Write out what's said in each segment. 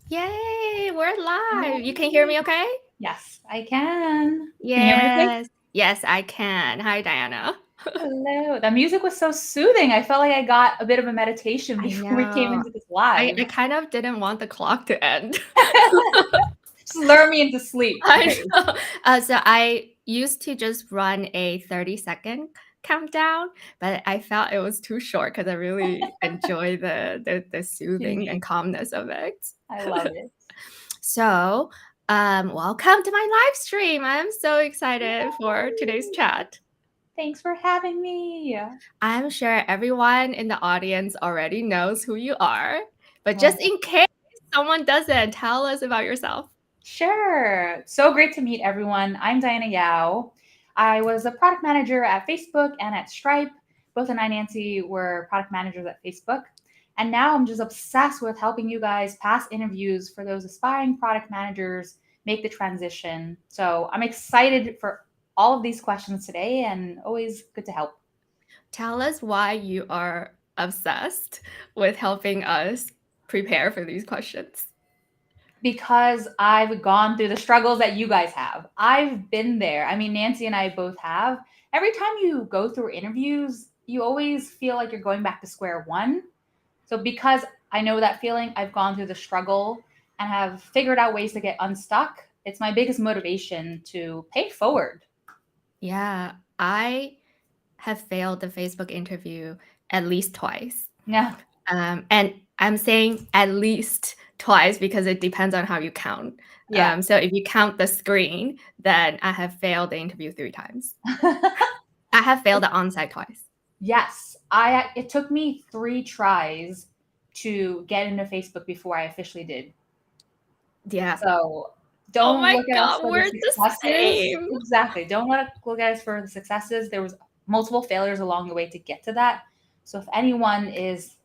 Yay, we're live. You can hear Yay. me okay? Yes, I can. Can you hear me okay? Yes. Yes, I can. Hi, Diana. Hello. The music was so soothing. I felt like I got a bit of a meditation I before we came know. into this I live. kind of didn't want the clock to end. Just lure me into sleep. I Okay. know. So I used to just run a 30-second countdown, but I felt it was too short because I really enjoy the soothing and Unique. calmness of it. I love it. So, welcome to my live stream. I'm so excited for today's Yay. chat. Thanks for having me. I'm sure everyone in the audience already knows who you are, but just Well, in case someone doesn't, tell us about yourself. sure. So great to meet everyone. I'm Diana Yao. I was a product manager at Facebook and at Stripe. Both and I, Nancy, were product managers at Facebook. And now I'm just obsessed with helping you guys pass interviews for those aspiring product managers, make the transition. So I'm excited for all of these questions today and always good to help. Tell us why you are obsessed with helping us prepare for these questions. Because I've gone through the struggles that you guys have. I've been there. I mean, Nancy and I both have. Every time you go through interviews, you always feel like you're going back to square one. So, because I know that feeling, I've gone through the struggle and have figured out ways to get unstuck. It's my biggest motivation to pay forward. Yeah, I have failed the Facebook interview at least twice. Yeah. And I'm saying at least twice because it depends on how you count. Yeah. So if you count the screen, then I have failed the interview 3 times. I have failed the on-site twice. Yes. It took me 3 tries to get into Facebook before I officially did. Yeah. So Oh don't my look at us God, for the we're the successes. same. Exactly. Don't look at us for the successes. There was multiple failures along the way to get to that. So if anyone is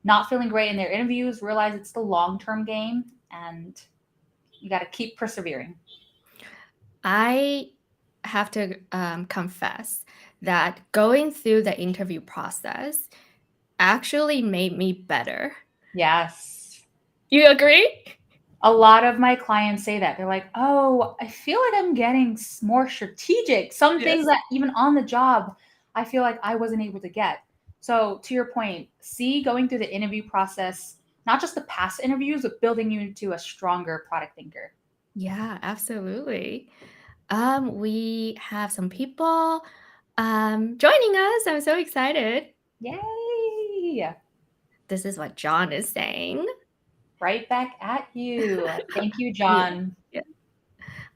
not feeling great in their interviews, realize it's the long-term game and you got to keep persevering. I have to confess that going through the interview process actually made me better. Yes. You agree? A lot of my clients say that. They're like, "Oh, I feel like I'm getting more strategic. Some things Yes. that even on the job, I feel like I wasn't able to get." So, to your point, see going through the interview process, not just the past interviews, but building you into a stronger product thinker. Yeah, absolutely. We have some people joining us. I'm so excited. Yay! This is what John is saying. Right back at you. Thank you, Yeah. John. Yeah.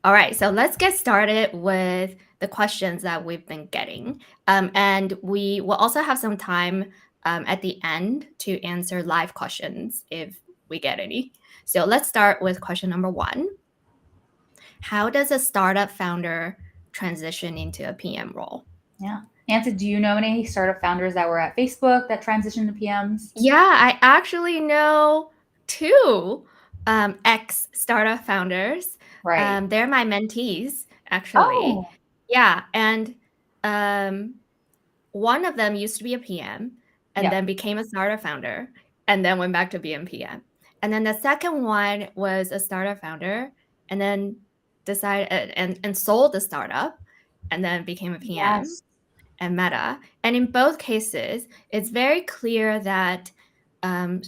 All right, so let's get started with the questions that we've been getting. And we will also have some time at the end to answer live questions if we get any. So let's start with question number 1. How does a startup founder transition into a PM role? Yeah. Nancy, do you know any startup founders that were at Facebook that transitioned to PMs? Yeah, I actually know 2 ex startup founders. Right. They're my mentees, actually. Oh, Yeah, and um, one of them used to be a PM and yeah. then became a startup founder and then went back to being PM. And then the second one was a startup founder and then decided and sold the startup and then became a PM Yes. and Meta. And in both cases, it's very clear that um,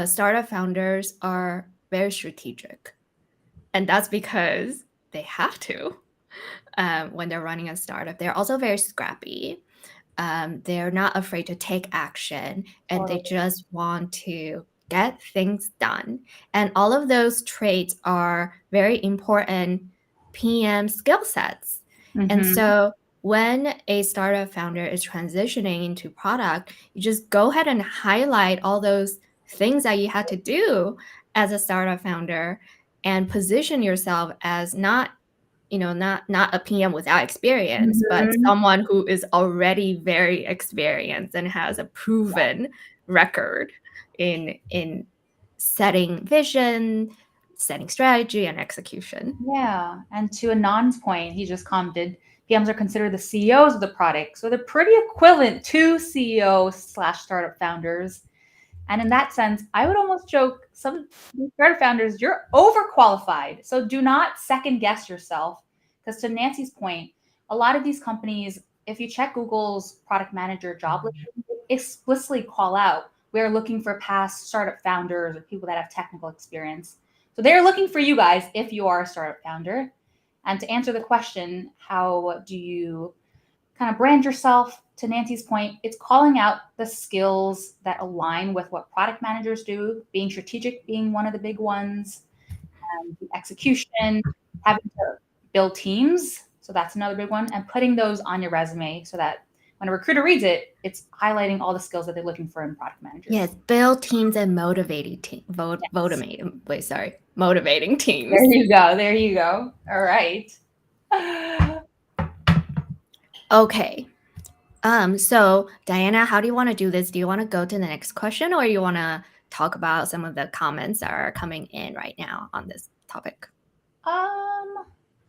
startup founders are very strategic. And that's because they have to when they're running a startup. They're also very scrappy. They're not afraid to take action and they Totally. just want to get things done. And all of those traits are very important PM skill sets. And Mhm. so when a startup founder is transitioning into product, you just go ahead and highlight all those things that you had to do as a startup founder and position yourself as not a PM without experience, but Mhm. someone who is already very experienced and has a proven record in setting vision, setting strategy, and execution. Yeah. And to Anand's point, he just commented, PMs are considered the CEOs of the product. So they're pretty equivalent to CEOs slash startup founders. And in that sense, I would almost joke some startup founders, you're overqualified. So do not second guess yourself. Because to Nancy's point, a lot of these companies, if you check Google's product manager job listing, they explicitly call out, we're looking for past startup founders or people that have technical experience. So they're looking for you guys if you are a startup founder. And to answer the question, how do you kind of brand yourself? To Nancy's point, it's calling out the skills that align with what product managers do, being strategic being one of the big ones, the execution, having to build teams. So that's another big one. And putting those on your resume so that when a recruiter reads it, it's highlighting all the skills that they're looking for in product managers. Yes, build teams and motivating motivating teams. There you go. There you go. All right. Okay. So Diana, how do you want to do this? Do you want to go to the next question, or you want to talk about some of the comments that are coming in right now on this topic?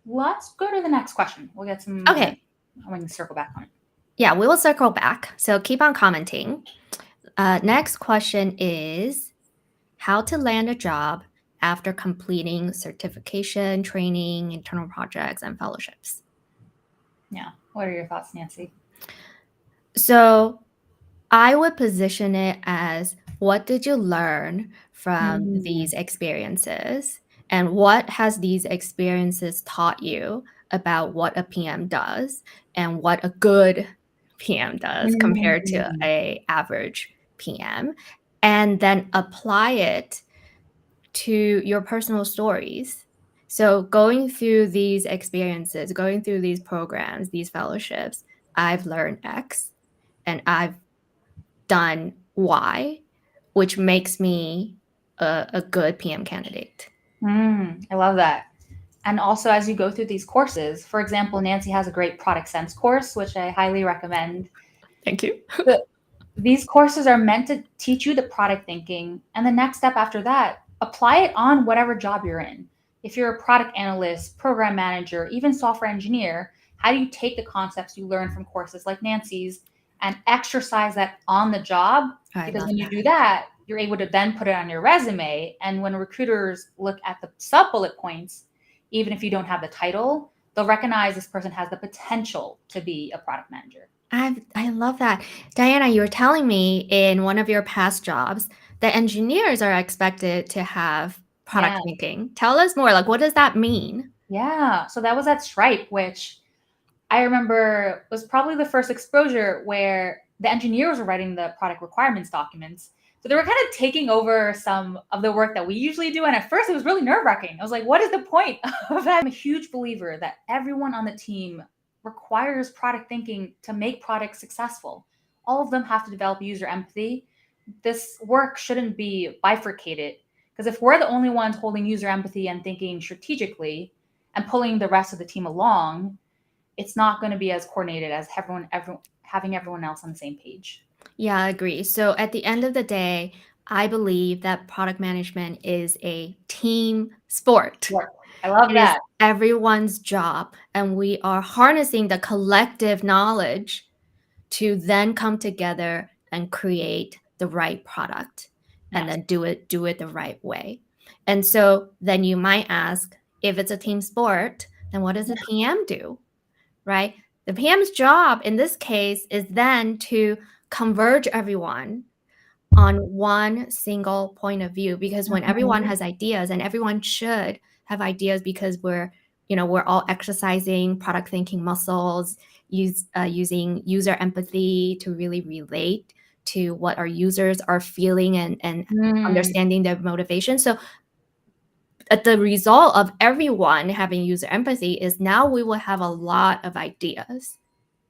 Let's go to the next question. We'll get some. Okay. We can circle back on it. Yeah, we will circle back. So keep on commenting. Next question is how to land a job after completing certification, training, internal projects, and fellowships. Yeah. What are your thoughts, Nancy? So I would position it as what did you learn from these experiences? And what has these experiences taught you about what a PM does and what a good PM does compared to a average PM? And then apply it to your personal stories. So going through these experiences, going through these programs, these fellowships, I've learned X and I've done Y, which makes me a good PM candidate. I love that. And also, as you go through these courses, for example, Nancy has a great product sense course, which I highly recommend. Thank you. These courses are meant to teach you the product thinking. And the next step after that, apply it on whatever job you're in. If you're a product analyst, program manager, even software engineer, how do you take the concepts you learn from courses like Nancy's and exercise that on the job? Because when you do that, you're able to then put it on your resume. And when recruiters look at the sub bullet points, even if you don't have the title, they'll recognize this person has the potential to be a product manager. I love that. Diana, you were telling me in one of your past jobs that engineers are expected to have product thinking. Tell us more. Like, what does that mean? Yeah. So that was at Stripe, which I remember was probably the first exposure where the engineers were writing the product requirements documents. So they were kind of taking over some of the work that we usually do. And at first it was really nerve-wracking. I was like, what is the point of that? I'm a huge believer that everyone on the team requires product thinking to make products successful. All of them have to develop user empathy. This work shouldn't be bifurcated, because if we're the only ones holding user empathy and thinking strategically and pulling the rest of the team along, it's not going to be as coordinated as having everyone else on the same page. Yeah, I agree. So at the end of the day, I believe that product management is a team sport. I love that. It is everyone's job, and we are harnessing the collective knowledge to then come together and create the right product and then do it the right way. And so then you might ask, if it's a team sport, then what does the PM do? Right? The PM's job in this case is then to converge everyone on one single point of view, because when everyone has ideas, and everyone should have ideas, because we're all exercising product thinking muscles, using user empathy to really relate to what our users are feeling and understanding their motivation. So the result of everyone having user empathy is now we will have a lot of ideas.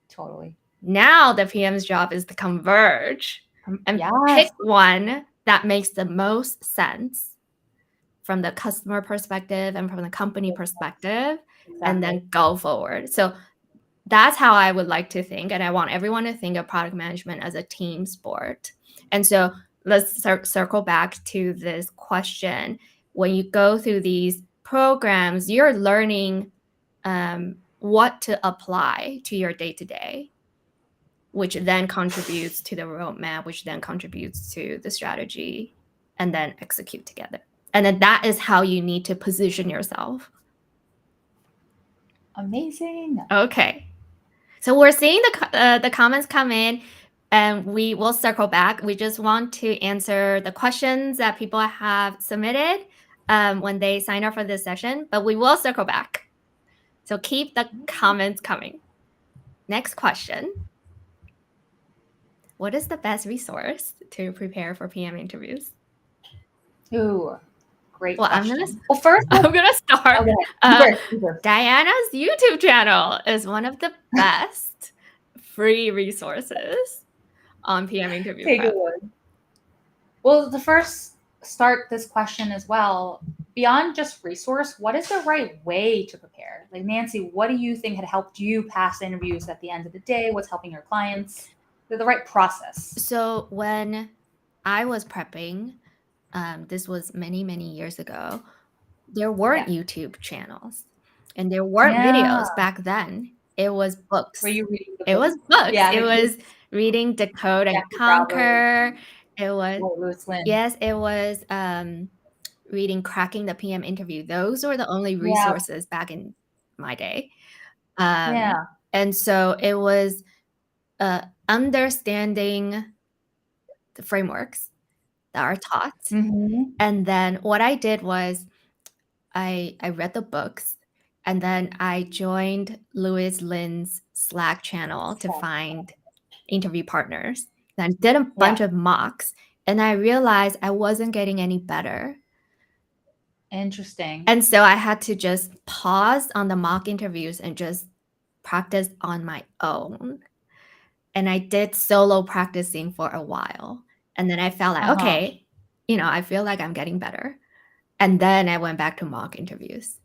Totally. Now the PM's job is to converge and pick one that makes the most sense from the customer perspective and from the company perspective, and then go forward. So that's how I would like to think. And I want everyone to think of product management as a team sport. And so let's circle back to this question. When you go through these programs, you're learning what to apply to your day-to-day. which then contributes to the roadmap, which then contributes to the strategy, and then execute together. And then that is how you need to position yourself. Amazing. Okay. So we're seeing the comments come in, and we will circle back. We just want to answer the questions that people have submitted when they sign up for this session, but we will circle back. So keep the comments coming. Next question. What is the best resource to prepare for PM interviews? Ooh, great Well, question. Well, first, I'm gonna start. first. Diana's YouTube channel is one of the best free resources on PM interview Take prep. it away. Well, to first start this question as well, beyond just resource, what is the right way to prepare? Like, Nancy, what do you think had helped you pass interviews at the end of the day? What's helping your clients? The right process. So when I was prepping, this was many, many years ago, there weren't YouTube channels and there weren't videos back then. It was books. Were you reading the It was books? books. Yeah, It was reading Decode and Jackie Conquer. It was Lewis Lynn. yes, it was reading Cracking the PM Interview. Those were the only resources back in my day. And so it was understanding the frameworks that are taught. And then what I did was I read the books, and then I joined Lewis Lynn's Slack channel to find interview partners. Then did a bunch of mocks, and I realized I wasn't getting any better. Interesting. And so I had to just pause on the mock interviews and just practice on my own. And I did solo practicing for a while. And then I felt like, okay, I feel like I'm getting better. And then I went back to mock interviews.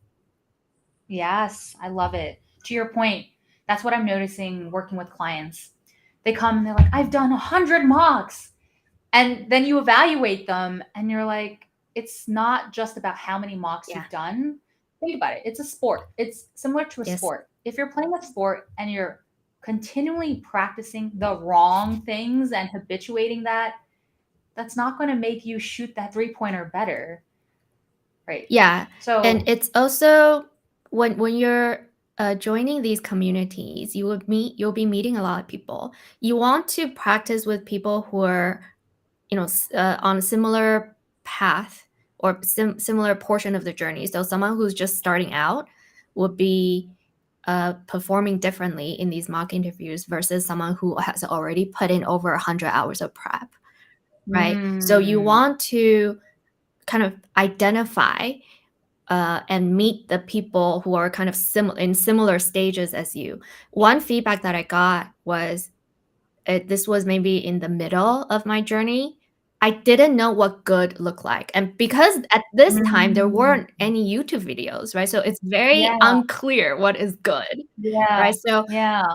Yes, I love it. To your point, that's what I'm noticing working with clients. They come and they're like, I've done 100 mocks. And then you evaluate them and you're like, it's not just about how many mocks you've done. Think about it. It's a sport. It's similar to a sport. If you're playing a sport and you're continually practicing the wrong things and habituating that, that's not going to make you shoot that 3-pointer better. Right. Yeah. So, and it's also when you're joining these communities, you'll be meeting a lot of people. You want to practice with people who are, on a similar path or similar portion of the journey. So someone who's just starting out would be performing differently in these mock interviews versus someone who has already put in over 100 hours of prep, right? So you want to kind of identify and meet the people who are kind of in similar stages as you. One feedback that I got was, this was maybe in the middle of my journey, I didn't know what good looked like. And because at this time, there weren't any YouTube videos, right? So it's very unclear what is good, right? So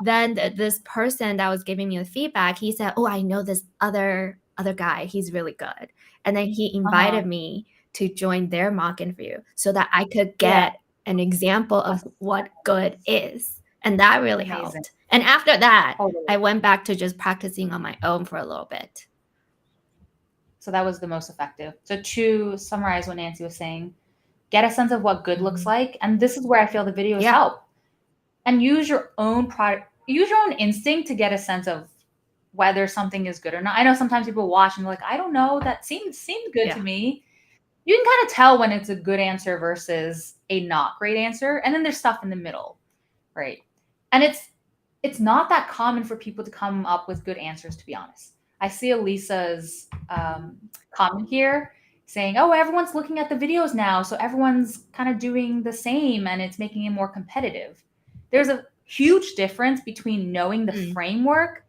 then this person that was giving me the feedback, he said, oh, I know this other guy. He's really good. And then he invited me to join their mock interview so that I could get an example of what good is. And that really helped. And after that, I went back to just practicing on my own for a little bit. So that was the most effective. So to summarize what Nancy was saying, get a sense of what good looks like. And this is where I feel the videos help. And use your own instinct to get a sense of whether something is good or not. I know sometimes people watch and they're like, I don't know, that seemed good to me. You can kind of tell when it's a good answer versus a not great answer. And then there's stuff in the middle, right? And it's not that common for people to come up with good answers, to be honest. I see Elisa's comment here saying, oh, everyone's looking at the videos now, so everyone's kind of doing the same and it's making it more competitive. There's a huge difference between knowing the framework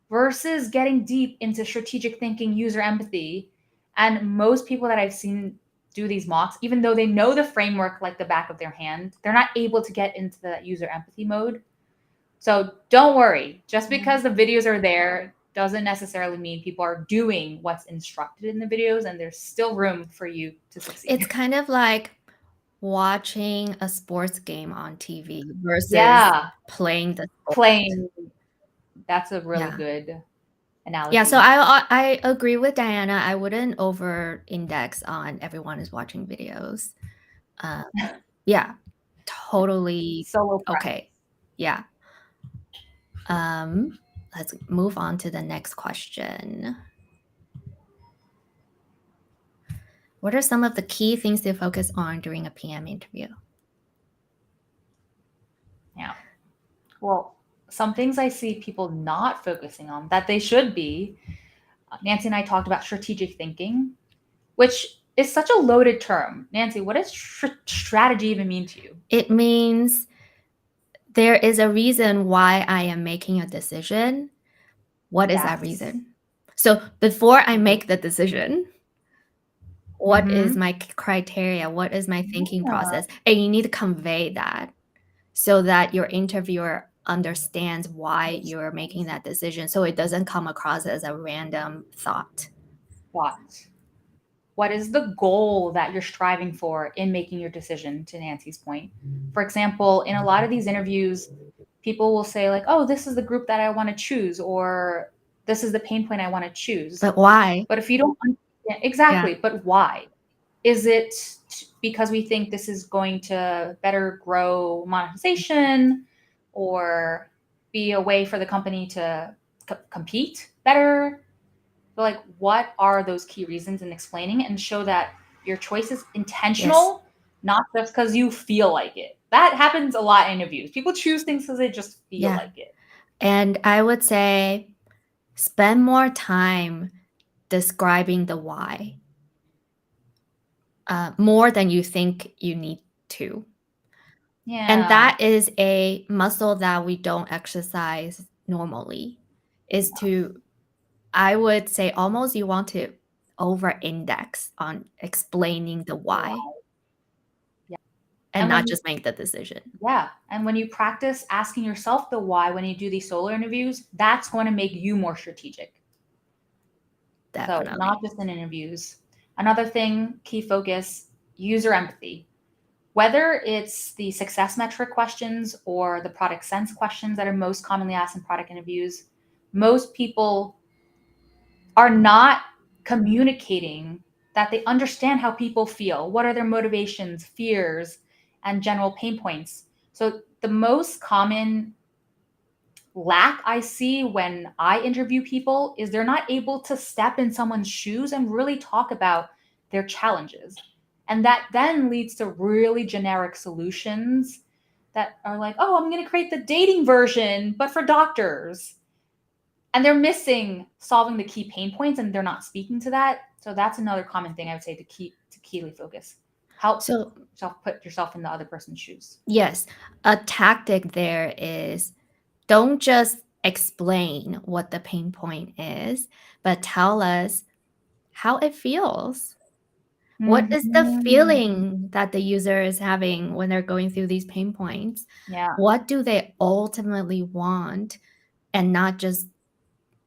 versus getting deep into strategic thinking, user empathy. And most people that I've seen do these mocks, even though they know the framework like the back of their hand, they're not able to get into that user empathy mode. So don't worry. Just because the videos are there doesn't necessarily mean people are doing what's instructed in the videos, and there's still room for you to succeed. It's kind of like watching a sports game on TV versus playing the sport. That's a really Yeah. good Yeah, so analogy. I agree with Diana. I wouldn't over index on everyone is watching videos. Um, yeah, totally Solo prep. okay. Yeah. Um, let's move on to the next question. What are some of the key things to focus on during a PM interview? Yeah. Well, some things I see people not focusing on that they should be. Nancy and I talked about strategic thinking, which is such a loaded term. Nancy, what does strategy even mean to you? It means there is a reason why I am making a decision. What is that Yes. reason? So before I make the decision, what is Mm-hmm. my criteria? What is my thinking Yeah. process? And you need to convey that so that your interviewer understands why you're making that decision so it doesn't come across as a random thought. What? What is the goal that you're striving for in making your decision, to Nancy's point? For example, in a lot of these interviews, people will say, like, oh, this is the group that I want to choose, or this is the pain point I want to choose. But why? But if you don't understand Yeah. exactly, but why? Is it because we think this is going to better grow monetization or be a way for the company to compete better? But like, what are those key reasons, and explaining it and show that your choice is Yes. intentional, not just because you feel like it. That happens a lot in interviews. People choose things because they just feel Yeah. like it. And I would say spend more time describing the why, more than you think you need to. And Yeah. that is a muscle that we don't exercise normally, is to, I would say almost you want to over index on explaining the why Wow. Yeah. and And not when you just make the decision. yeah, and when you practice asking yourself the why when you do these solo interviews, that's going to make you more strategic. So, not Definitely. just in interviews. Another thing, key focus, user empathy. Whether it's the success metric questions or the product sense questions that are most commonly asked in product interviews, most people are not communicating that they understand how people feel. What are their motivations, fears, and general pain points? So, the most common lack I see when I interview people is they're not able to step in someone's shoes and really talk about their challenges. And that then leads to really generic solutions that are like, oh, I'm going to create the dating version, but for doctors. And they're missing solving the key pain points and they're not speaking to that. So that's another common thing I would say to keyly focus. Help So, yourself put yourself in the other person's shoes. yes, a tactic there is don't just explain what the pain point is, but tell us how it feels. What is the Mm-hmm. feeling that the user is having when they're going through these pain points? Yeah. What do they ultimately want and not just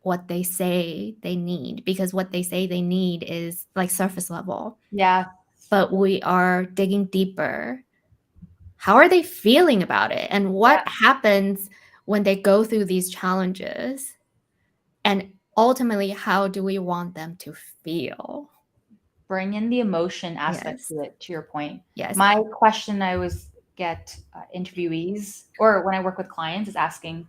what they say they need? Because what they say they need is like surface level, Yeah. but we are digging deeper. How are they feeling about it? And what Yeah. happens when they go through these challenges? And ultimately, how do we want them to feel? Bring in the emotion aspect Yes. to it, to your point. Yes. My question I always get interviewees, or when I work with clients, is asking,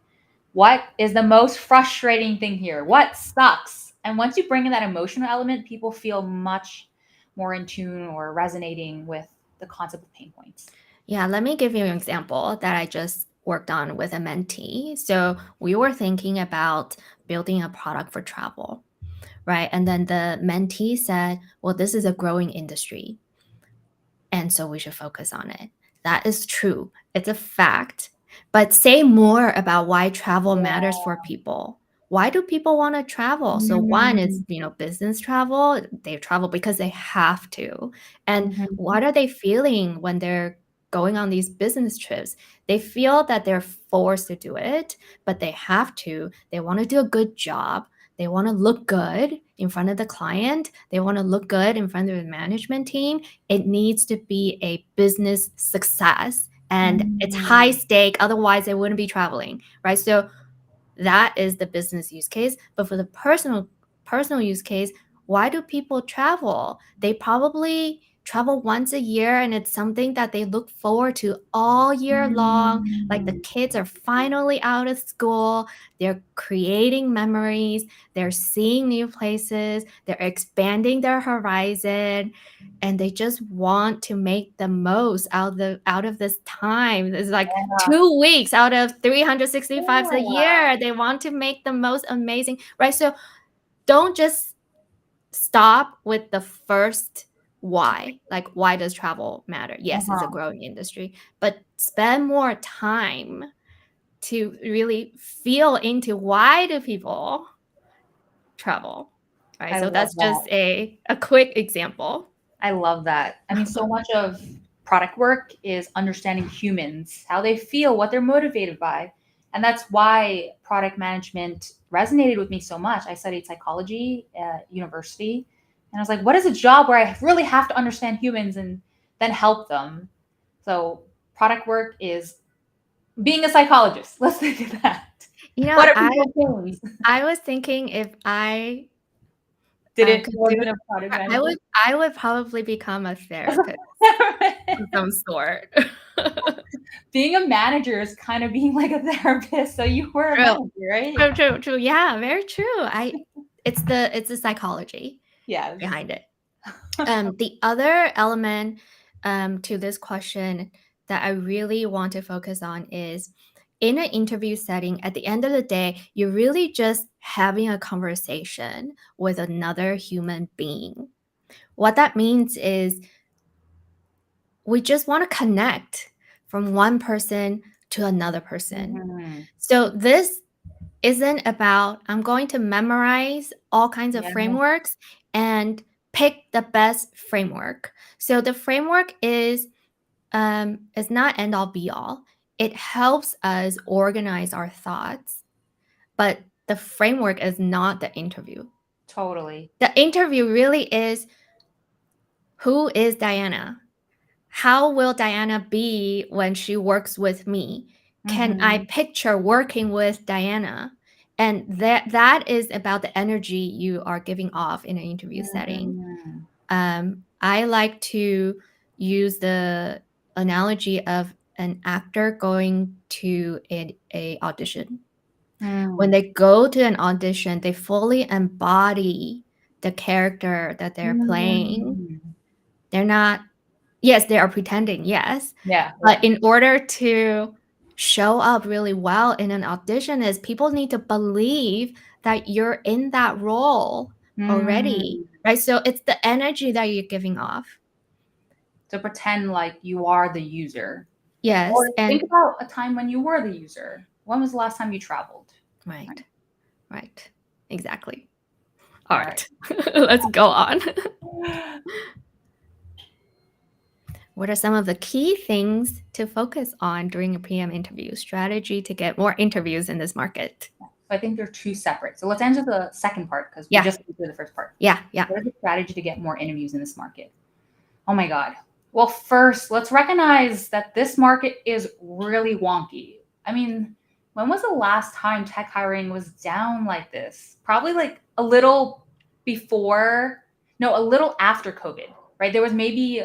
what is the most frustrating thing here? What sucks? And once you bring in that emotional element, people feel much more in tune or resonating with the concept of pain points. Yeah, let me give you an example that I just worked on with a mentee. So we were thinking about building a product for travel, right? And then the mentee said, well, this is a growing industry. And so we should focus on it. That is true. It's a fact. But say more about why travel matters Yeah. for people. Why do people want to travel? So one is, Mm-hmm. business travel. They travel because they have to. And Mm-hmm. what are they feeling when they're going on these business trips? They feel that they're forced to do it, but they have to. They want to do a good job. They want to look good in front of the client. They want to look good in front of the management team. It needs to be a business success and it's high Mm-hmm. stake. Otherwise, they wouldn't be traveling, right? So That is the business use case. But for the personal use case, why do people travel? They probably travel once a year, and it's something that they look forward to all year long. Like the Mm, kids are finally out of school, they're creating memories, they're seeing new places, they're expanding their horizon, and they just want to make the most out of this time. It's like yeah. 2 weeks out of 365 a Yeah. year. They want to make the most amazing, right? So don't just stop with the first why. Like, why does travel matter? Yes, it's a Uh-huh. growing industry, but spend more time to really feel into why do people travel, right? I So love that's that. just a quick example. I love that. I mean, so much of product work is understanding humans, how they feel, what they're motivated by. And that's why product management resonated with me so much. I studied psychology at university. And I was like, what is a job where I really have to understand humans and then help them? So, product work is being a psychologist. Let's think of that. You know, What are I people's feelings? I was thinking if I Didn't could do wasn't a product I manager. would probably become a therapist of some sort. Being a manager is kind of being like a therapist. So you were a True. manager, right? True. Yeah, very true. It's the psychology Yes. behind it. The other element to this question that I really want to focus on is in an interview setting, at the end of the day, you're really just having a conversation with another human being. What that means is we just want to connect from one person to another person. Mhm. So this isn't about I'm going to memorize all kinds of Yeah. frameworks and pick the best framework. So the framework is not end all be all. It helps us organize our thoughts, but the framework is not the interview. Totally. The interview really is who is Diana? How will Diana be when she works with me? Can I Mhm. picture working with Diana? And that is about the energy you are giving off in an interview setting. Mhm. I like to use the analogy of an actor going to a audition. When Mm. they go to an audition, they fully embody the character that they're playing. Mm. They're not, yes, they are pretending, yes. Yeah, yeah. But in order to show up really well in an audition is people need to believe that you're in that role already, Mm. right? So it's the energy that you're giving off. To pretend like you are the user. Or Yes, think and about a time when you were the user. When was the last time you traveled? Right. right, right. Exactly. All All right. right. Let's go on. What are some of the key things to focus on during a PM interview? Strategy to get more interviews in this market. So I think they're two separate. So let's answer the second part because we Yeah, just did the first part. yeah. What is the strategy to get more interviews in this market? Oh my God. Well, first, let's recognize that this market is really wonky. I mean, when was the last time tech hiring was down like this? Probably like a little before, no, a little after COVID, right? There was maybe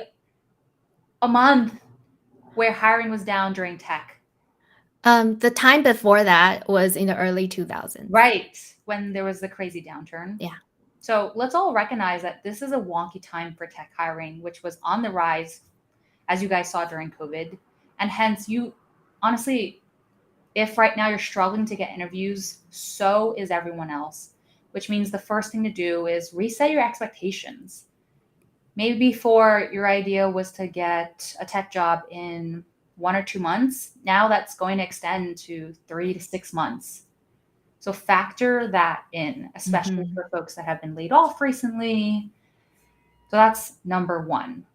a month where hiring was down during tech. The time before that was in the early 2000s. Right, when there was the crazy downturn. Yeah. So let's all recognize that this is a wonky time for tech hiring, which was on the rise, as you guys saw during COVID. And hence, you honestly, if right now you're struggling to get interviews, so is everyone else, which means the first thing to do is reset your expectations. Maybe before your idea was to get a tech job in 1 or 2 months, now that's going to extend to 3 to 6 months. So factor that in, especially Mhm. for folks that have been laid off recently. So that's number one.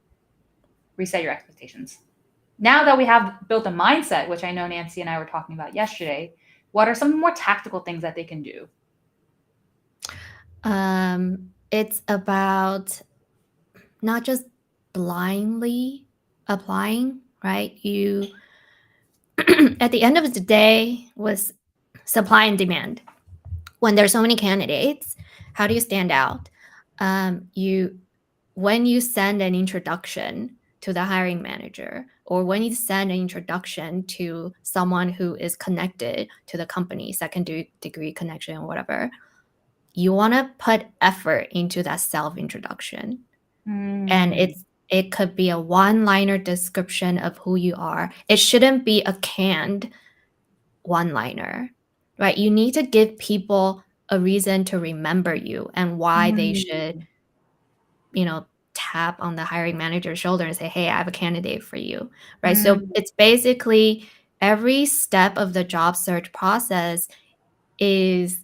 Reset your expectations. Now that we have built a mindset, which I know Nancy and I were talking about yesterday, what are some more tactical things that they can do? It's about not just blindly applying, right? You at the end of the day was Supply and demand. When there's so many candidates, how do you stand out? You when you send an introduction to the hiring manager, or when you send an introduction to someone who is connected to the company, second degree connection or whatever, you want to put effort into that self introduction. And Mm. it could be a one-liner description of who you are. It shouldn't be a canned one-liner, right? You need to give people a reason to remember you and why they should, Mm. you know, tap on the hiring manager's shoulder and say, hey, I have a candidate for you, right? So Mm. it's basically every step of the job search process is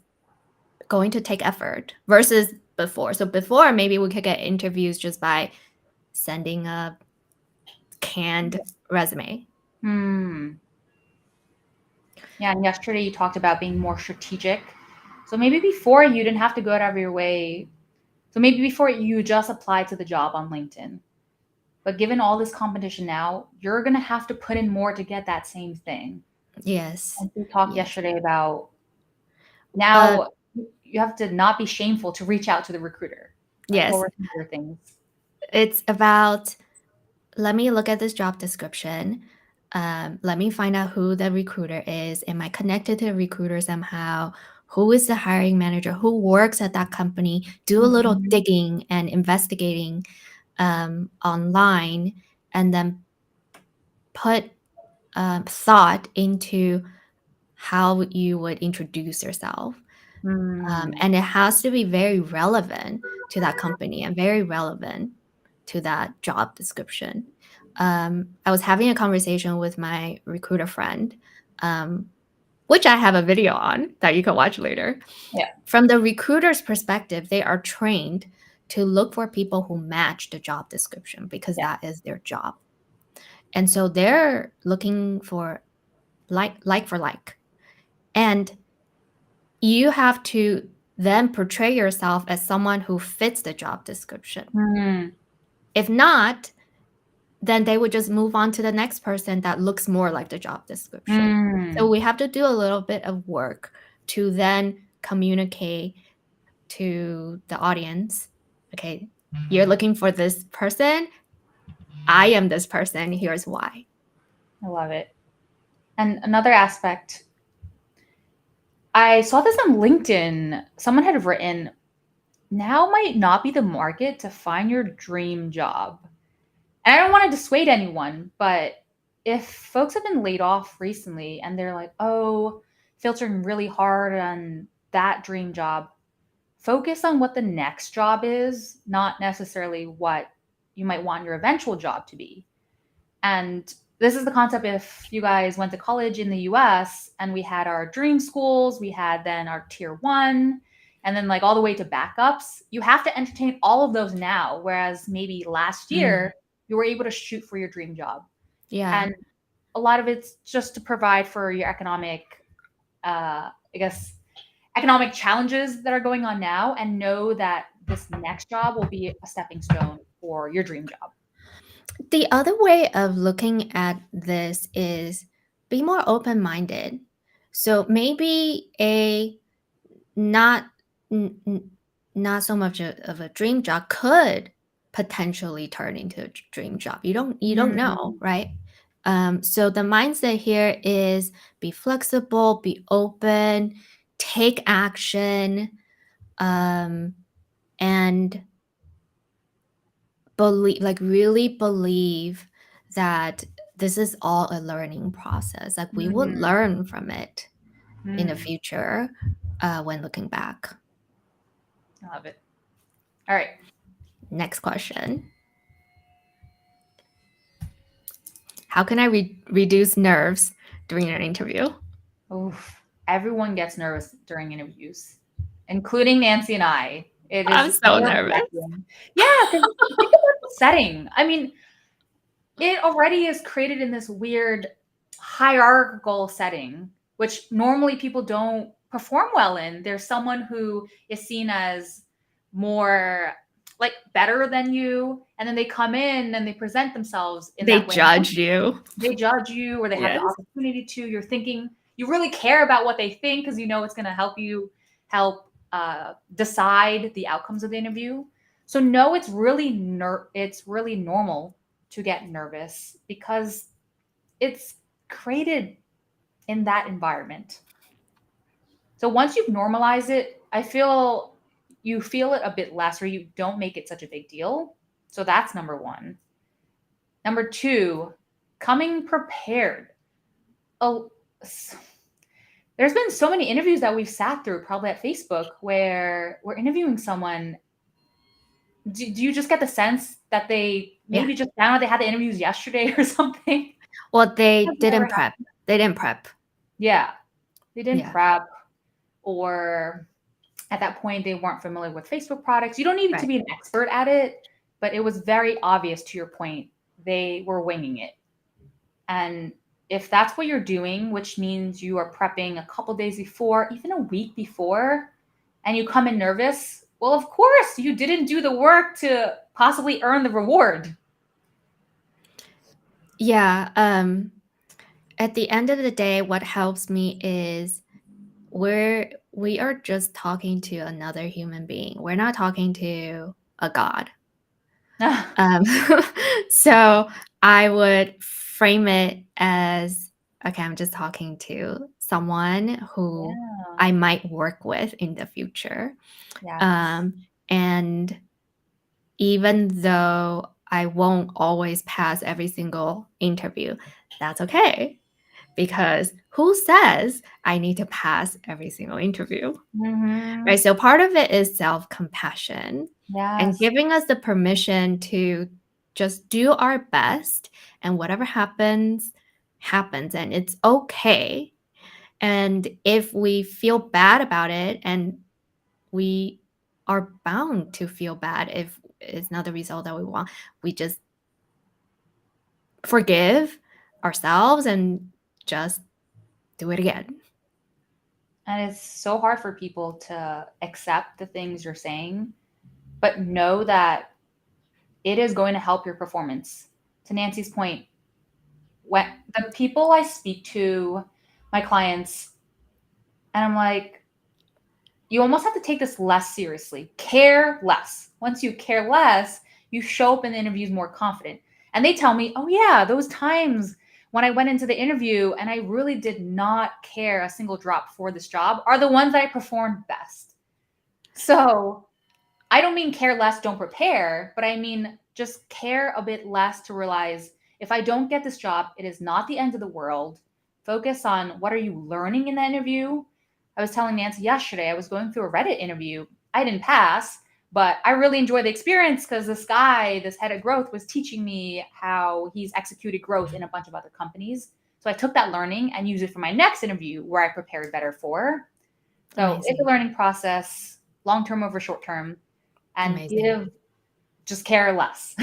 going to take effort versus before. So before, maybe we could get interviews just by sending a canned resume. Hmm. Yeah, and yesterday you talked about being more strategic. So maybe before you didn't have to go out of your way. So maybe before you just applied to the job on LinkedIn. But given all this competition now, you're going to have to put in more to get that same thing. Yes. And we talked Yes. yesterday about Uh, now you have to not be shameful to reach out to the recruiter. Like, what yes. were some other things? It's about, let me look at this job description. Let me find out who the recruiter is. Am I connected to the recruiter somehow? Who is the hiring manager? Who works at that company? Do a little Mhm. digging and investigating online, and then put thought into how you would introduce yourself. Mm. And it has to be very relevant to that company and very relevant to that job description. I was having a conversation with my recruiter friend, um, which I have a video on that you can watch later. Yeah. From the recruiter's perspective, they are trained to look for people who match the job description because Yeah. that is their job. And so they're looking for like for like. And you have to then portray yourself as someone who fits the job description. Mm. If not, then they would just move on to the next person that looks more like the job description. So Mm. we have to do a little bit of work to then communicate to the audience. Okay, you're looking for this person. I am this person. Here's why. I love it. And another aspect, I saw this on LinkedIn. Someone had written, now might not be the market to find your dream job. And I don't want to dissuade anyone, but if folks have been laid off recently and they're like, oh, filtering really hard on that dream job, focus on what the next job is, not necessarily what you might want your eventual job to be. And this is the concept if you guys went to college in the US and we had our dream schools, we had then our tier one, and then like all the way to backups, you have to entertain all of those now. Whereas maybe last Mm, year, you were able to shoot for your dream job. yeah. And a lot of it's just to provide for your economic, I guess, economic challenges that are going on now and know that this next job will be a stepping stone for your dream job. The other way of looking at this is be more open minded. So maybe a not n- n- not so much of a dream job could potentially turn into a dream job. You don't know, Mm. right? So the mindset here is be flexible, be open, take action, and really believe that this is all a learning process. Like we would Mm. learn from it in the Mm. future when looking back. I love it. All right. Next question. How can I reduce nerves during an interview? Oof. Everyone gets nervous during interviews, including Nancy and I. It I'm is so nerve nervous. wracking. Yeah, because think about the setting. I mean, it already is created in this weird hierarchical setting, which normally people don't perform well in. There's someone who is seen as more like better than you, and then they come in and they present themselves in They that way. judge you. They judge you or they have the Yes. opportunity to. You're thinking you really care about what they think because you know it's going to help you help decide the outcomes of the interview. So no, it's really normal to get nervous because it's created in that environment. So once you've normalized it, I feel you feel it a bit less, or you don't make it such a big deal. So that's number one. Number two, coming prepared. Oh, there's been so many interviews that we've sat through, probably at Facebook, where we're interviewing someone. Do you just get the sense that they Yeah. maybe just found out they had the interviews yesterday or something? Well, they Has never didn't prep. happened. They didn't prep. Yeah, they didn't Yeah. prep, or at that point they weren't familiar with Facebook products. You don't need to Right. be an expert at it, but it was very obvious, to your point, they were winging it. And if that's what you're doing, which means you are prepping a couple days before, even a week before, and you come in nervous, well, of course, you didn't do the work to possibly earn the reward. Yeah. At the end of the day, what helps me is we are just talking to another human being. We're not talking to a god. Um, so I would frame it as, okay, I'm just talking to someone who Yeah. I might work with in the future. Yes. And even though I won't always pass every single interview, that's okay. Because who says I need to pass every single interview? Mm-hmm. Right? So part of it is self-compassion and Yes. giving us the permission to just do our best, and whatever happens, happens, and it's okay. And if we feel bad about it, and we are bound to feel bad if it's not the result that we want, we just forgive ourselves and just do it again. And it's so hard for people to accept the things you're saying, but know that it is going to help your performance. To Nancy's point, when the people I speak to, my clients, and I'm like, you almost have to take this less seriously. Care less. Once you care less, you show up in the interviews more confident. And they tell me, oh, yeah, those times when I went into the interview and I really did not care a single drop for this job are the ones that I performed best. So I don't mean care less, don't prepare, but I mean just care a bit less to realize if I don't get this job, it is not the end of the world. Focus on what are you learning in the interview. I was telling Nancy yesterday, I was going through a Reddit interview. I didn't pass, but I really enjoyed the experience because this guy, this head of growth, was teaching me how he's executed growth in a bunch of other companies. So I took that learning and used it for my next interview where I prepared better for. So it's a Amazing. learning process, long term over short term, and Amazing. give just care less.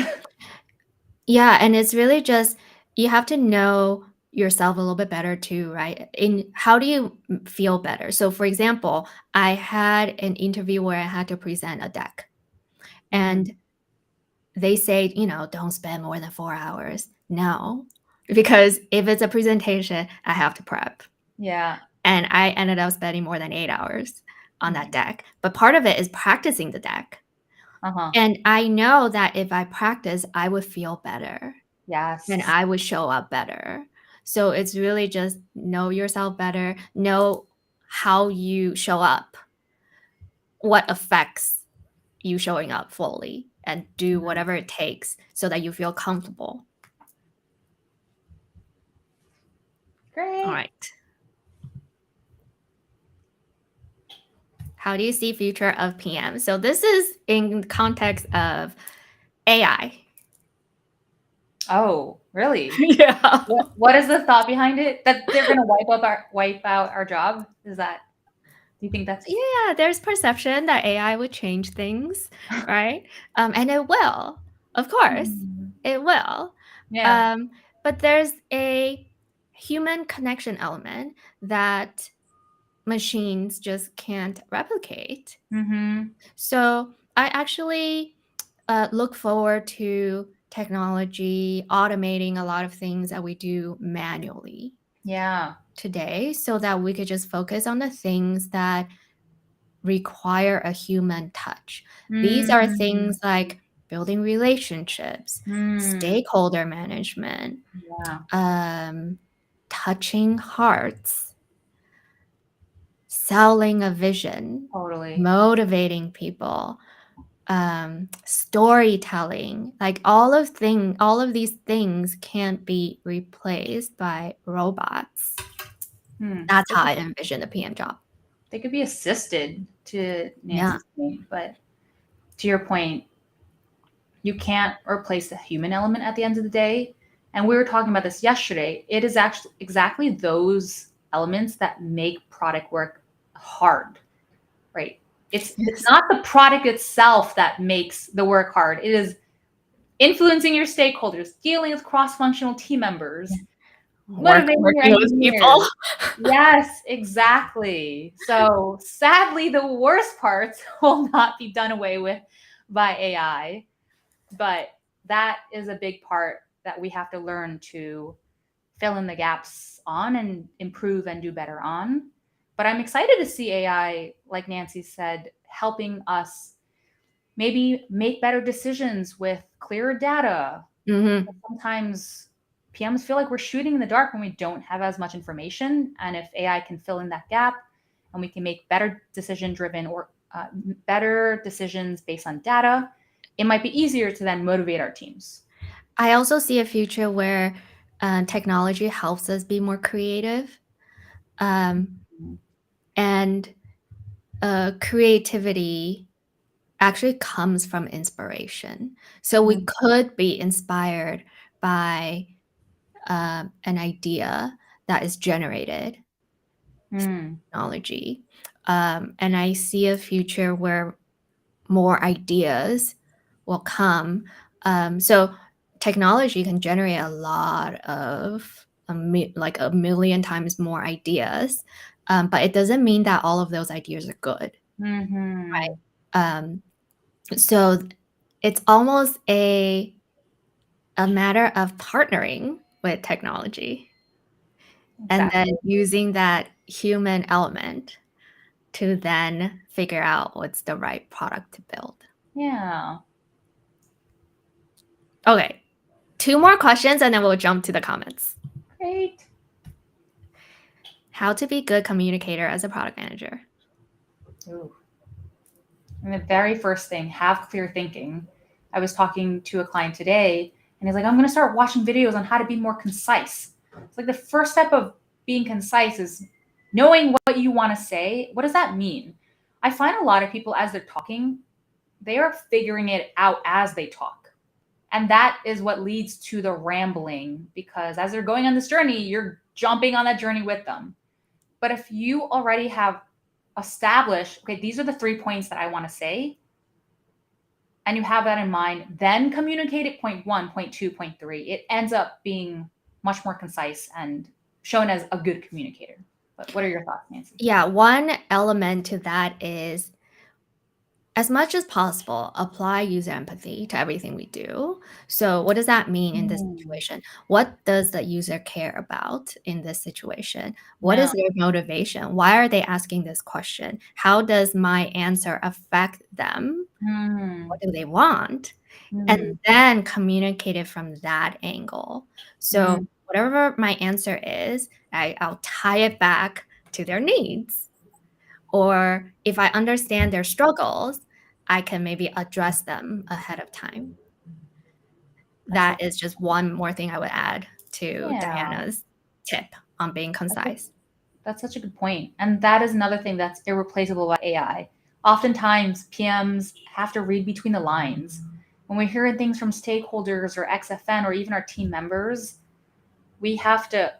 Yeah, and it's really just you have to know yourself a little bit better too, right? In how do you feel better? So for example, I had an interview where I had to present a deck, Mhm. and they say, don't spend more than 4 hours. No, because if it's a presentation, I have to prep. Yeah. And I ended up spending more than 8 hours on that Mhm. deck. But part of it is practicing the deck. Uh-huh. And I know that if I practice, I would feel better and Yes. I would show up better. So it's really just know yourself better, know how you show up, what affects you showing up fully, and do Mhm. whatever it takes so that you feel comfortable. All Great. right. How do you see future of PM? So this is in context of AI. Oh, really? Yeah. What is the thought behind it? That they're gonna wipe out our job? Is that do you think that's Yeah, there's perception that AI would change things, right? And it will, of course, Mhm. it will. Yeah. Um, but there's a human connection element that machines just can't replicate. Mhm. So I actually look forward to technology automating a lot of things that we do manually. Yeah. today so that we could just focus on the things that require a human touch. These are Mm. things like building relationships, Mm. stakeholder management, Yeah. touching hearts, selling a vision, Totally. motivating people, storytelling. Like all of these things can't be replaced by robots. Hmm. That's how I envision the PM job. They could be assisted, to Yeah. Nancy's point, but to your point, you can't replace the human element at the end of the day. And we were talking about this yesterday. It is actually exactly those elements that make product work hard, right? It's Yes. not the product itself that makes the work hard. It is influencing your stakeholders, dealing with cross-functional team members, motivating your Working with people. engineers. Yes, exactly. So sadly, the worst parts will not be done away with by AI, but that is a big part that we have to learn to fill in the gaps on and improve and do better on. But I'm excited to see AI, like Nancy said, helping us maybe make better decisions with clearer data. Hmm. Sometimes PMs feel like we're shooting in the dark when we don't have as much information. And if AI can fill in that gap and we can make better decision driven or better decisions based on data, it might be easier to then motivate our teams. I also see a future where technology helps us be more creative. Um, and creativity actually comes from inspiration. So we could be inspired by an idea that is generated Mm. technology. And I see a future where more ideas will come. So technology can generate a lot of like a million times more ideas, but it doesn't mean that all of those ideas are good, Mm-hmm. right? So it's almost a matter of partnering with technology and then Exactly. using that human element to then figure out what's the right product to build. Yeah. Okay, two more questions and then we'll jump to the comments. Great. How to be good communicator as a product manager. Ooh. And the very first thing, have clear thinking. I was talking to a client today, and he's like, I'm going to start watching videos on how to be more concise. It's like the first step of being concise is knowing what you want to say. What does that mean? I find a lot of people, as they're talking, they are figuring it out as they talk. And that is what leads to the rambling, because as they're going on this journey, you're jumping on that journey with them. But if you already have established, okay, these are the 3 points that I want to say, and you have that in mind, then communicate it point one, point two, point three. It ends up being much more concise and shown as a good communicator. But what are your thoughts, Nancy? Yeah, one element to that is as much as possible, apply user empathy to everything we do. So, what does that mean in this Mm. situation? What does the user care about in this situation? What Yeah. is their motivation? Why are they asking this question? How does my answer affect them? Mm. What do they want? And Mm. then communicate it from that angle. So, Mm. whatever my answer is, I'll tie it back to their needs. Or if I understand their struggles, I can maybe address them ahead of time. That's That such, is just one more thing I would add to yeah. Diana's tip on being That's a, concise. that's such a good point. And that is another thing that's irreplaceable by AI. Oftentimes, PMs have to read between the lines. When we're hearing things from stakeholders or XFN or even our team members, we have to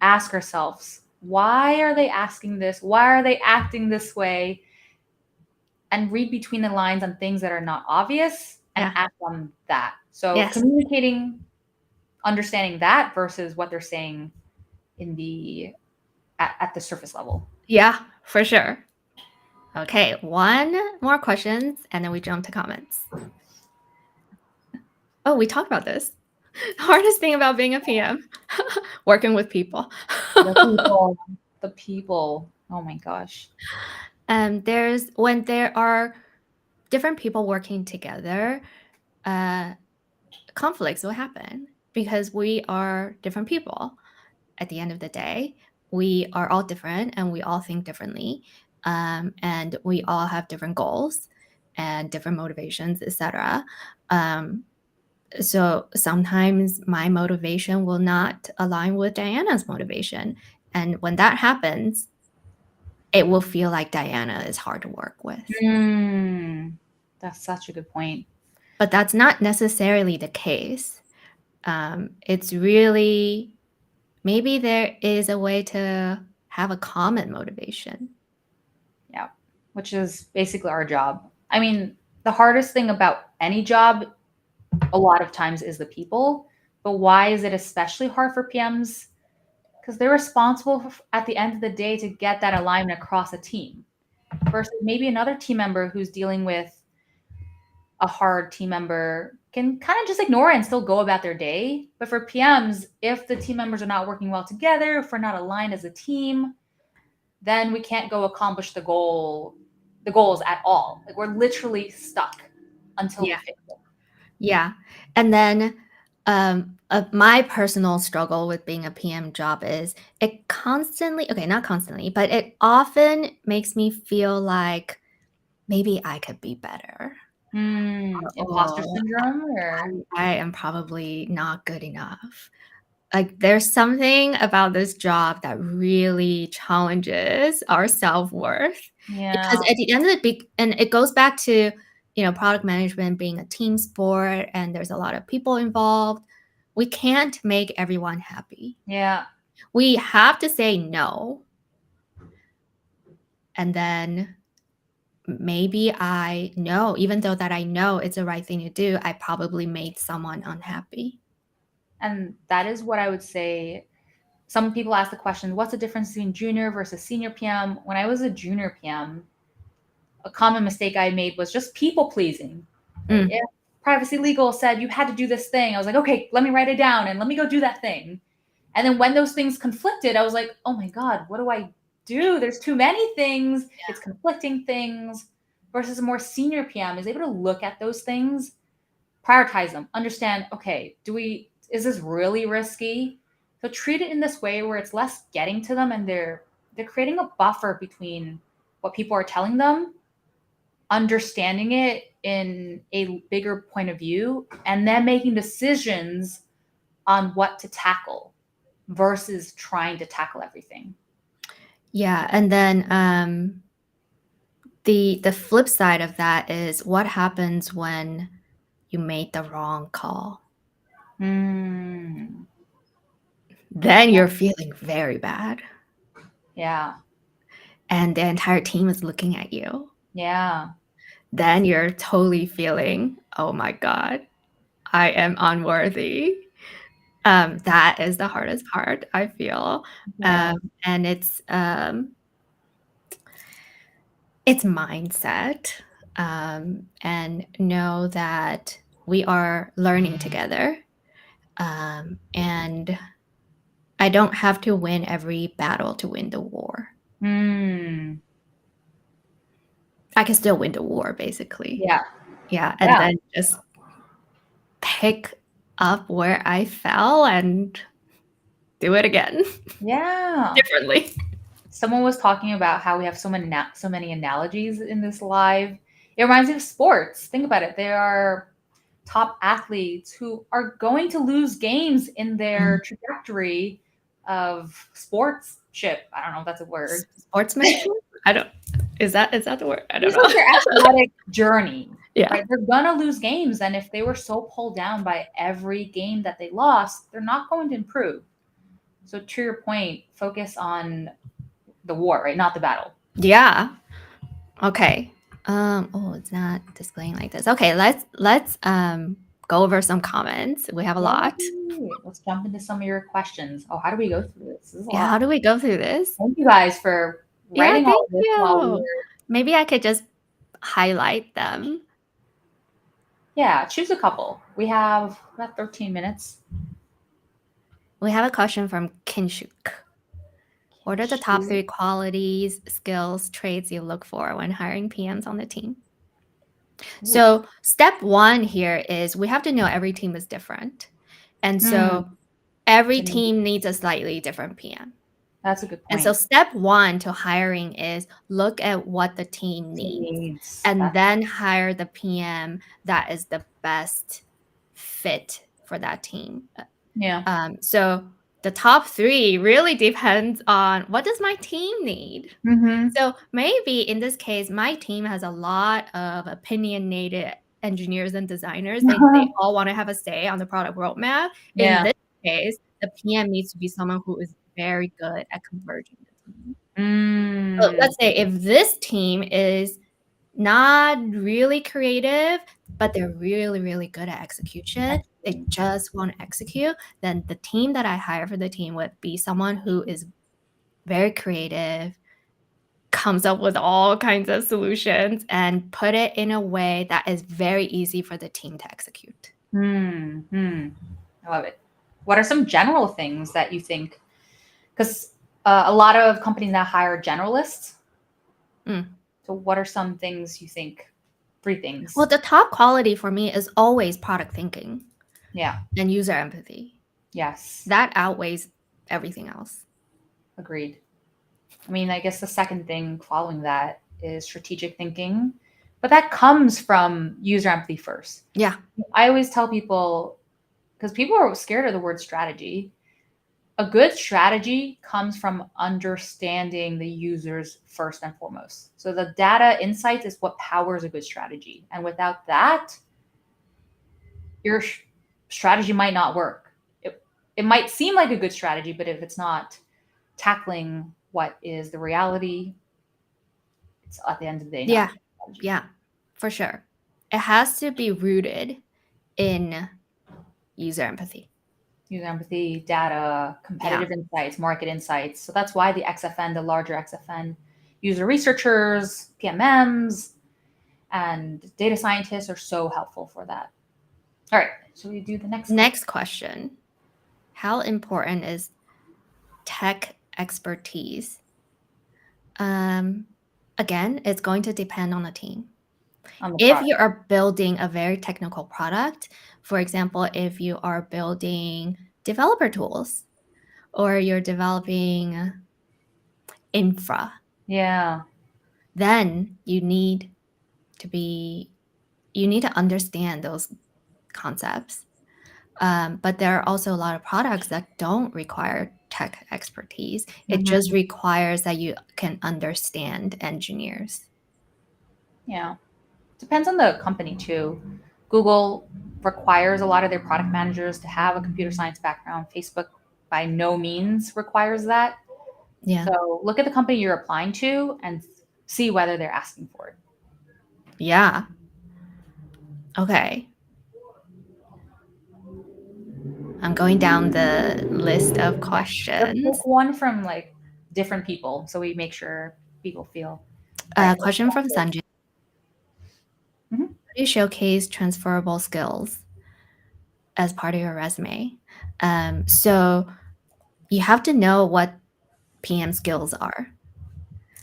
ask ourselves, why are they asking this? Why are they acting this way? And read between the lines on things that are not obvious and Yeah. act on that. So Yes. communicating, understanding that versus what they're saying in the at the surface level. Yeah, for sure. Okay, one more questions and then we jump to comments. Oh, we talked about this. Hardest thing about being a PM, working with people. The people, the people. Oh my gosh. There's when there are different people working together, uh, conflicts will happen because we are different people. At the end of the day, we are all different and we all think differently, and we all have different goals and different motivations, etc. Um, so sometimes my motivation will not align with Diana's motivation, and when that happens, it will feel like Diana is hard to work with. Mm, that's such a good point. But that's not necessarily the case. It's really maybe there is a way to have a common motivation. Yeah, which is basically our job. I mean, the hardest thing about any job a lot of times is the people, but why is it especially hard for PMs? Because they're responsible at the end of the day to get that alignment across a team versus maybe another team member who's dealing with a hard team member can kind of just ignore it and still go about their day. But for PMs, if the team members are not working well together, if we're not aligned as a team, then we can't go accomplish the goals at all. Like we're literally stuck until we Yeah. fix it. Yeah. And then my personal struggle with being a PM job is it constantly, okay, not constantly, but it often makes me feel like maybe I could be better. Imposter Or syndrome or I am probably not good enough. Like there's something about this job that really challenges our self-worth yeah, because at the end of the big and it goes back to product management being a team sport and there's a lot of people involved. We can't make everyone happy. yeah. We have to say no, and then maybe I know, even though that I know it's the right thing to do, I probably made someone unhappy. And that is what I would say. Some people ask the question, what's the difference between junior versus senior PM? When I was a junior PM, a common mistake I made was just people pleasing. Right? Mm, If privacy legal said you had to do this thing, I was like, okay, let me write it down and let me go do that thing. And then when those things conflicted, I was like, oh my God, what do I do? There's too many things. It's conflicting things. Versus a more senior PM is able to look at those things, prioritize them, understand, okay, is this really risky? So treat it in this way where it's less getting to them and they're creating a buffer between what people are telling them, understanding it in a bigger point of view, and then making decisions on what to tackle versus trying to tackle everything. yeah, and then the flip side of that is what happens when you made the wrong call. Mm, Then you're feeling very bad, yeah. and the entire team is looking at you. Yeah. Then you're totally feeling, oh my God, I am unworthy. That is the hardest part, I feel. Yeah. And it's mindset, and know that we are learning together. And I don't have to win every battle to win the war. Mm, I can still win the war, basically. yeah. Yeah, and Yeah. then just pick up where I fell and do it again Yeah. differently. Someone was talking about how we have so many analogies in this live. It reminds me of sports. Think about it. There are top athletes who are going to lose games in Mm. their trajectory of sportsship. I don't know if that's a word. Sportsmanship? I don't is that the word? I don't Just like know. their athletic journey, Yeah. right? They're gonna lose games, and if they were so pulled down by every game that they lost, they're not going to improve. So to your point, focus on the war, right? Not the battle. Yeah. Okay. Oh, it's not displaying like this. Okay, let's go over some comments. We have a lot. Yay! Let's jump into some of your questions. Oh, how do we go through this? This is a Yeah, lot. how do we go through this? Thank you guys for Yeah, writing all thank of this while we you. were. Maybe I could just highlight them. Yeah, choose a couple. We have about 13 minutes. We have a question from Kinshuk. What are the top 3 qualities, skills, traits you look for when hiring PMs on the team? Ooh. So step 1 here is we have to know every team is different. And so every team needs a slightly different PM. That's a good point. And so step 1 to hiring is look at what the team needs and then hire the PM that is the best fit for that team. Yeah. So the top 3 really depends on what does my team need. So maybe in this case, my team has a lot of opinionated engineers and designers. They all want to have a say on the product roadmap. In Yeah. this case, the PM needs to be someone who is very good at converging the team. So let's say if this team is not really creative, but they're really, really good at execution, they just want to execute, then the team that I hire for the team would be someone who is very creative, comes up with all kinds of solutions, and put it in a way that is very easy for the team to execute. I love it. What are some general things that you think? Because a lot of companies now hire generalists. So what are some things you think? 3 things. Well, the top quality for me is always product thinking. Yeah. And user empathy. Yes. That outweighs everything else. Agreed. I mean, I guess the second thing following that is strategic thinking, but that comes from user empathy first. Yeah. I always tell people, because people are scared of the word strategy, a good strategy comes from understanding the users first and foremost. So the data insights is what powers a good strategy. And without that, your strategy might not work. It might seem like a good strategy, but if it's not tackling what is the reality, it's at the end of the day. Yeah. Yeah, for sure. It has to be rooted in user empathy. User empathy, data, competitive insights, market insights. So that's why the XFN, the larger XFN, user researchers, PMMs, and data scientists are so helpful for that. All right, should we do the next question? How important is tech expertise? Again, it's going to depend on the team. If you are building a very technical product, for example, if you are building developer tools or you're developing infra, then you need to understand those concepts. But there are also a lot of products that don't require tech expertise. It just requires that you can understand engineers. Yeah. Depends on the company too. Google requires a lot of their product managers to have a computer science background. Facebook by no means requires that. Yeah. So look at the company you're applying to and see whether they're asking for it. Yeah. Okay. I'm going down the list of questions. Let's pick one from like different people so we make sure people feel. Question from Sanjay. How do you showcase transferable skills as part of your resume? So you have to know what PM skills are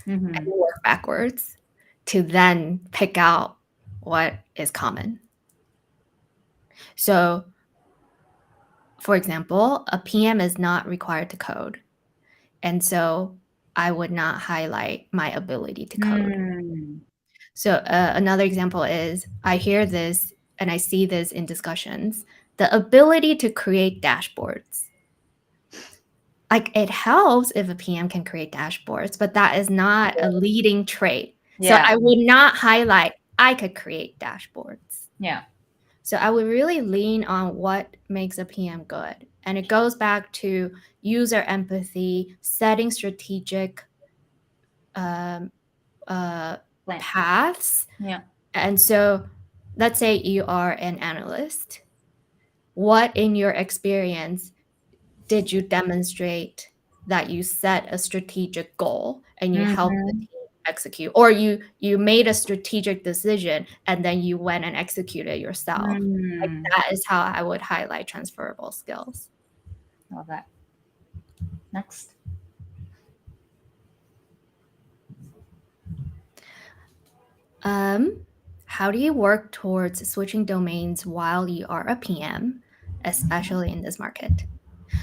and work backwards to then pick out what is common. So, for example, a PM is not required to code. And so I would not highlight my ability to code. So another example is I hear this and I see this in discussions, the ability to create dashboards. Like it helps if a PM can create dashboards, but that is not a leading trait. So I would not highlight I could create dashboards. Yeah. So I would really lean on what makes a PM good. And it goes back to user empathy, setting strategic paths. Yeah. And so let's say you are an analyst. What in your experience did you demonstrate that you set a strategic goal and you help the team execute, or you made a strategic decision and then you went and executed yourself. Like Mm, that is how I would highlight transferable skills. love that. Next. How do you work towards switching domains while you are a PM, especially in this market?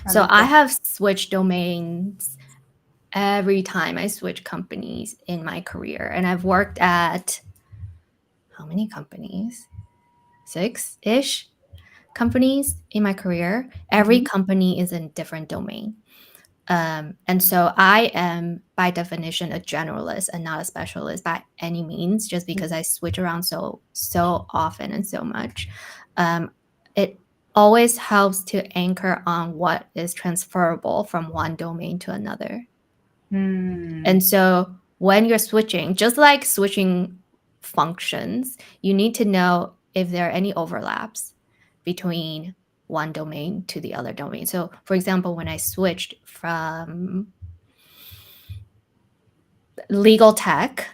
So I have switched domains every time I switch companies in my career, and I've worked at how many companies? 6-ish companies in my career. Every Mhm. company is in different domain. And so I am by definition a generalist and not a specialist by any means, just because I switch around so often and so much. It always helps to anchor on what is transferable from one domain to another. Mm, And so when you're switching, just like switching functions, you need to know if there are any overlaps between one domain to the other domain. So, for example, when I switched from legal tech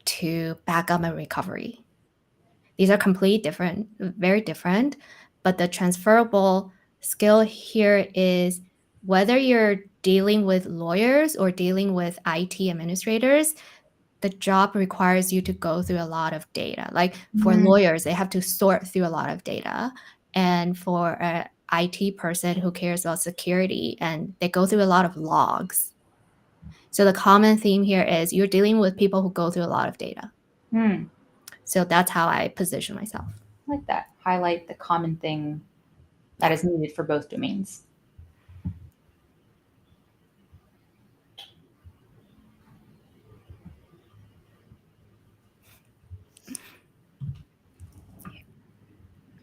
to backup and recovery, these are completely different, very different. But the transferable skill here is whether you're dealing with lawyers or dealing with IT administrators, the job requires you to go through a lot of data. Like for mm, lawyers, they have to sort through a lot of data. And for an IT person who cares about security, and they go through a lot of logs. So the common theme here is you're dealing with people who go through a lot of data. mm. So that's how I position myself. I like that. Highlight the common thing that Yeah. is needed for both domains.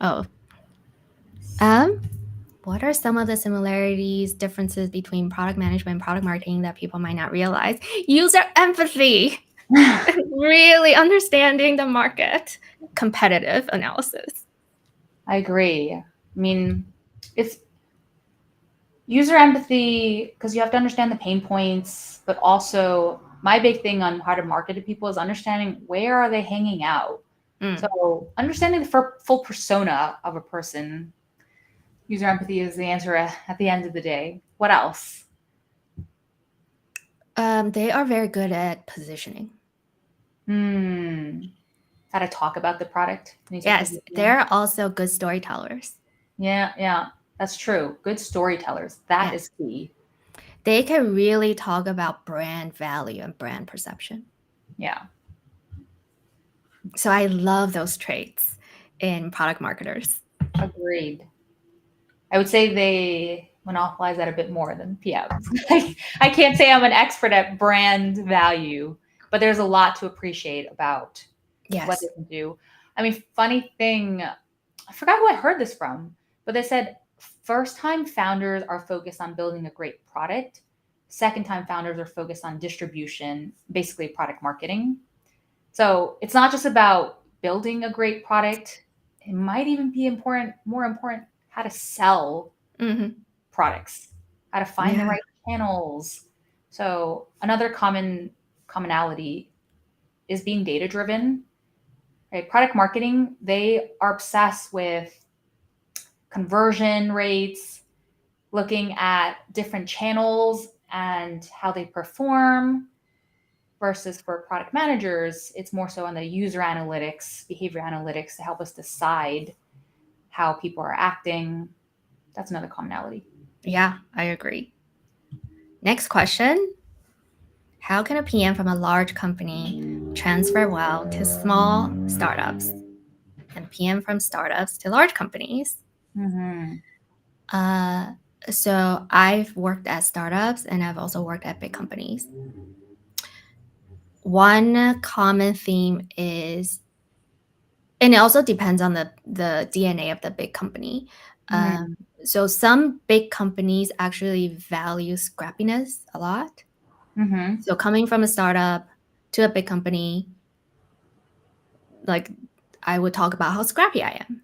Oh. Um, what are some of the similarities, differences between product management and product marketing that people might not realize? User empathy. Really understanding the market, competitive analysis. I agree. I mean, it's user empathy because you have to understand the pain points, but also my big thing on how to market to people is understanding where are they hanging out. Mm. So understanding the full persona of a person. User empathy is the answer at the end of the day. What else? They are very good at positioning. How to talk about the product. When you say Yes, positioning. they're also good storytellers. Yeah, that's true. Good storytellers. That Yeah, is key. they can really talk about brand value and brand perception. Yeah, So I love those traits in product marketers. agreed. I would say they monopolize that a bit more than PMs. I can't say I'm an expert at brand value, but there's a lot to appreciate about what they Yes. can do. I mean, funny thing, I forgot who I heard this from, but they said first time founders are focused on building a great product. Second time founders are focused on distribution, basically product marketing. So it's not just about building a great product. It might even be more important, how to sell Mm-hmm. products, how to find the Yeah. right channels. So another commonality is being data driven. Right? Product marketing, they are obsessed with conversion rates, looking at different channels and how they perform, versus for product managers, it's more so on the user analytics, behavior analytics to help us decide how people are acting. That's another commonality. Yeah, I agree. Next question. How can a PM from a large company transfer well to small startups and PM from startups to large companies? Mm-hmm. Uh, so I've worked at startups and I've also worked at big companies. One common theme is, and it also depends on the DNA of the big company. Mm-hmm. So some big companies actually value scrappiness a lot. Mm-hmm. So coming from a startup to a big company, like I would talk about how scrappy I am.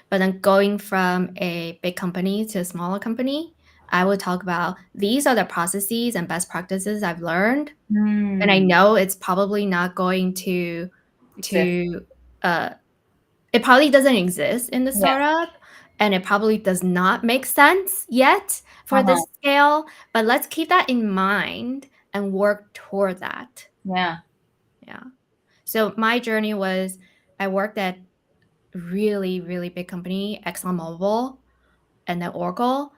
But then going from a big company to a smaller company, I would talk about these are the processes and best practices I've learned, and I Mm. know it's probably not going to Exist. to uh, it probably doesn't exist in the Yeah. startup, and it probably does not make sense yet for Uh-huh. this scale, but let's keep that in mind and work toward that. Yeah. Yeah. So my journey was I worked at really, really big company, ExxonMobil, and then Oracle,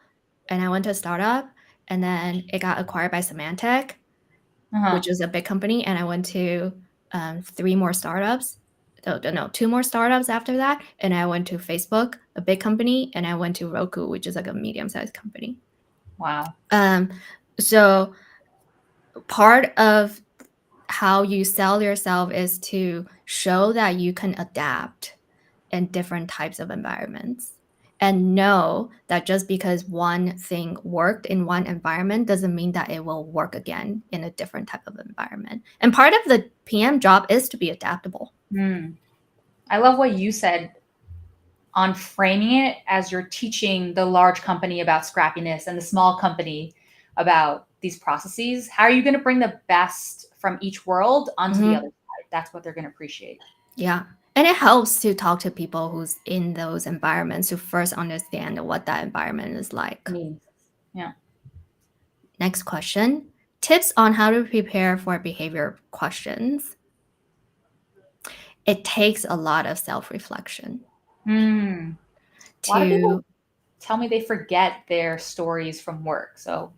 and I went to a startup, and then it got acquired by Symantec, Uh-huh. which is a big company, and I went to 3 more startups. No, 2 more startups after that, and I went to Facebook, a big company, and I went to Roku, which is like a medium-sized company. Wow. Um, so part of how you sell yourself is to show that you can adapt in different types of environments and know that just because one thing worked in one environment doesn't mean that it will work again in a different type of environment. And part of the PM job is to be adaptable. Mm. I love what you said on framing it as you're teaching the large company about scrappiness and the small company about these processes. How are you going to bring the best from each world onto the other side? That's what they're going to appreciate. Yeah. And it helps to talk to people who's in those environments to first understand what that environment is like. Means. Yeah. Next question. Tips on how to prepare for behavior questions. It takes a lot of self-reflection Mm. A lot of people to tell me they forget their stories from work. So,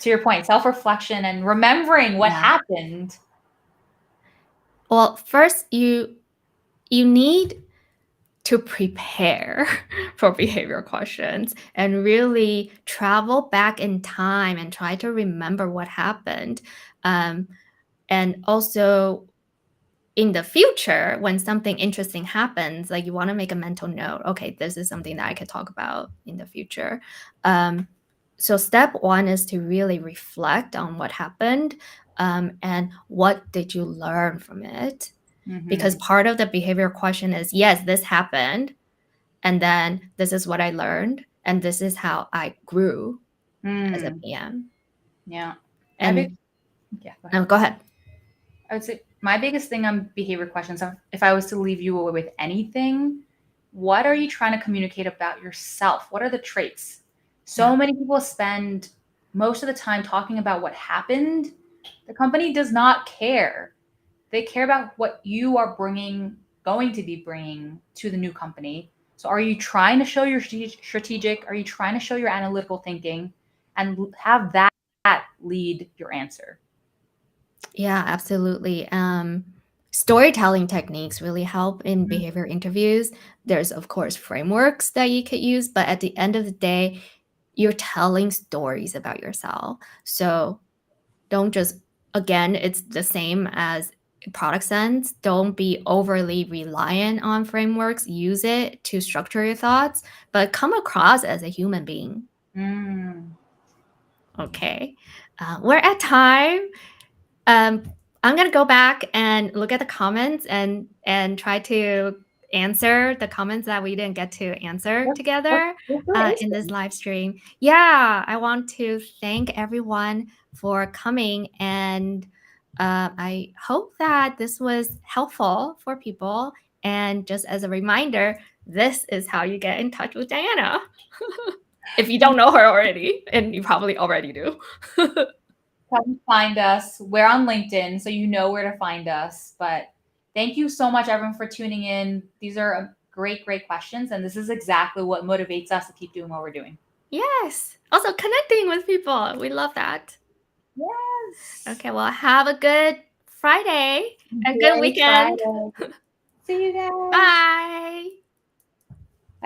to your point, self reflection and remembering what yeah. happened. Well, first you need to prepare for behavior questions and really travel back in time and try to remember what happened. And also in the future, when something interesting happens, like you want to make a mental note. Okay, this is something that I could talk about in the future. Um, so step one is to really reflect on what happened, and what did you learn from it? Because Mm-hmm. part of the behavior question is, yes, this happened, and then this is what I learned, and this is how I grew as a Mm. PM. Yeah. My big, And yeah, go ahead. go ahead. I would say my biggest thing on behavior questions, if I was to leave you away with anything, what are you trying to communicate about yourself? What are the traits? Yeah. So many people spend most of the time talking about what happened. The company does not care. They care about what you are going to be bringing to the new company. So, are you trying to show your strategic? Are you trying to show your analytical thinking, and have that lead your answer? Yeah, absolutely. Storytelling techniques really help in behavior interviews. There's, of course, frameworks that you could use, but at the end of the day, you're telling stories about yourself. So don't just, again, it's the same as product sense. Don't be overly reliant on frameworks. Use it to structure your thoughts, but come across as a human being. Mm. Okay. We're at time. Um, I'm gonna go back and look at the comments and try to answer the comments that we didn't get to answer together Let's do it in this instantly. live stream. Yeah, I want to thank everyone for coming, and I hope that this was helpful for people. And just as a reminder, this is how you get in touch with Diana. If you don't know her already, and you probably already do. Come find us. We're on LinkedIn, so you know where to find us. But thank you so much, everyone, for tuning in. These are great, great questions, and this is exactly what motivates us to keep doing what we're doing. Yes. Also connecting with people. We love that. Yes. Okay, well, have a good Friday and good Great weekend. Friday. See you guys. Bye.